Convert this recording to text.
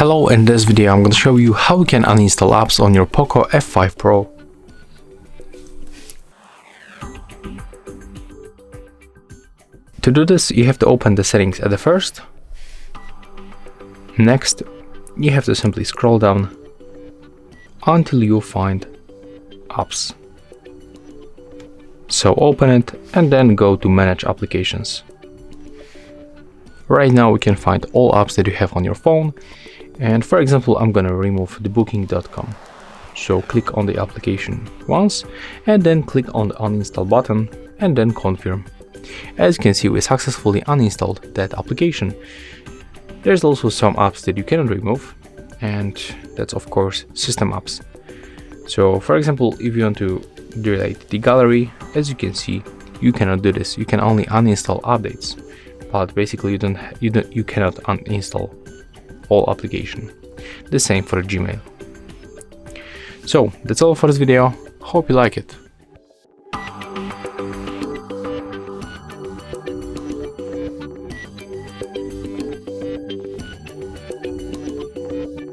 Hello, in this video I'm going to show you how you can uninstall apps on your POCO F5 Pro. To do this, you have to open the settings at the first. Next, you have to simply scroll down until you find apps. So open it and then go to manage applications. Right now we can find all apps that you have on your phone, and for example I'm gonna remove the booking.com. So click on the application once and then click on the uninstall button and then confirm. As you can see, we successfully uninstalled that application. There's also some apps that you cannot remove, and that's of course system apps. So for example, if you want to delete the gallery, as you can see, you cannot do this. You can only uninstall updates, but basically you cannot uninstall all application. The same for Gmail. So that's all for this video. Hope you like it.